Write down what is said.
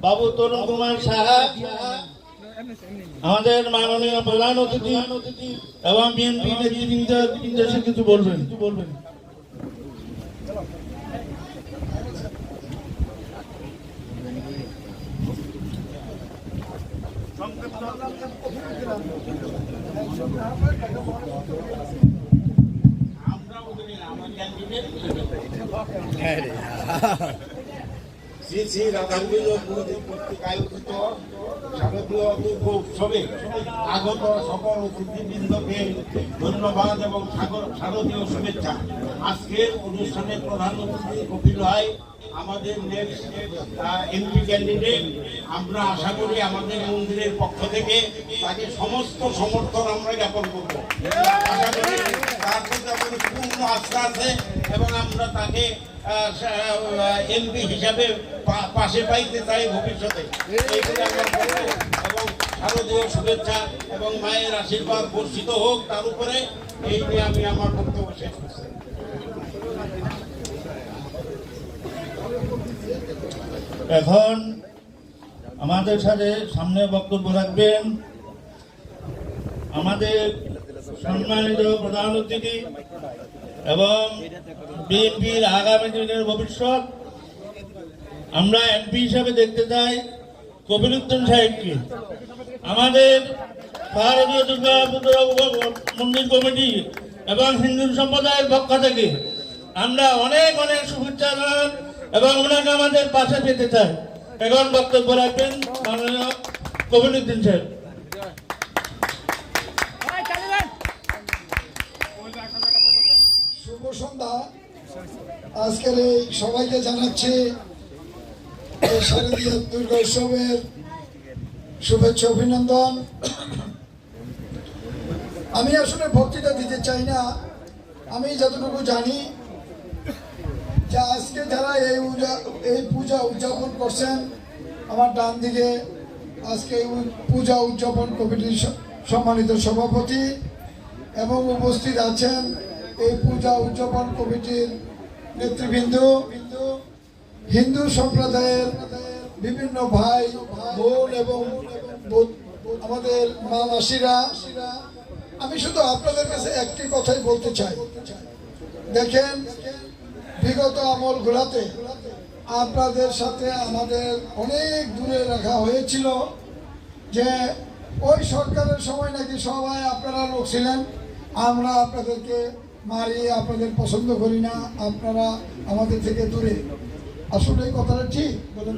বাবু তরুণ কুমার সাহা, আমাদের মাননীয় প্রধান অতিথি এবং বিএনপি নেতৃবৃন্দ কিছু বলবেন। শ্রী শ্রী রাধাঙ্গিল কর্তৃক আয়োজিত শারদীয় দুর্গ উৎসবে আগত সকল অতিথিবৃন্দকে ধন্যবাদ এবং শারদীয় শুভেচ্ছা। আজকের অনুষ্ঠানের প্রধান অতিথি কপিল রায়, আমাদের নেক্সট এমপি ক্যান্ডিডেট। আমরা আশা করি আমাদের মন্দিরের পক্ষ থেকে তাকে সমস্ত সমর্থন আমরা জ্ঞাপন করবো। আশা করি তার প্রতি আমাদের পূর্ণ আস্থা আছে এবং আমরা তাকে এমপি হিসাবে পাশে পাইতে চাই ভবিষ্যতে। এইগুলো আমরা করবো এবং শারদীয় শুভেচ্ছা এবং মায়ের আশীর্বাদ বর্ষিত হোক তার উপরে। এই নিয়ে আমি আমার বক্তব্য শেষ করছি। এখন আমাদের সাথে সামনে বক্তব্য রাখবেন আমাদের সম্মানিত প্রধান অতিথি এবং বিএনপির আগামী দিনের ভবিষ্যৎ আমরা এমপি হিসাবে দেখতে চাই কবিরুদ্দিন সাহেবকে। আমাদের ভারতীয় দুর্গা পূজা মন্দির কমিটি এবং হিন্দু সম্প্রদায়ের পক্ষ থেকে আমরা অনেক অনেক শুভেচ্ছা জানান এবং ওনাকে আমাদের পাশে পেতে চাই। এখন বক্তব্য রাখবেন মাননীয় কবিরুদ্দিন সাহেব। শুভ সন্ধ্যা। আজকের এই সবাইকে জানাচ্ছি শারদীয় দুর্গা উৎসবের শুভেচ্ছা অভিনন্দন। আমি আসলে বক্তৃতা দিতে চাই না, আমি যতটুকু জানি যে আজকে যারা এই পূজা উদযাপন করছেন, আমার ডান দিকে আজকে পূজা উদযাপন কমিটির সম্মানিত সভাপতি এবং উপস্থিত আছেন এই পূজা উদযাপন কমিটির নেতৃবৃন্দ, হিন্দু সম্প্রদায়ের বিভিন্ন ভাই বোন এবং আমাদের মা মাসিরা। আমি শুধু আপনাদের কাছে একটি কথাই বলতে চাই, দেখেন বিগত আমলগুলোতে আপনাদের সাথে আমাদের অনেক দূরে রাখা হয়েছিল যে ওই সরকারের সময় নাকি সবাই আপনারা লোক ছিলেন, আমরা আপনাদেরকে মারি, আপনাদের পছন্দ করি না, আপনারা আমাদের থেকে দূরে। আসলে এই কথাটা ঠিক বলেন?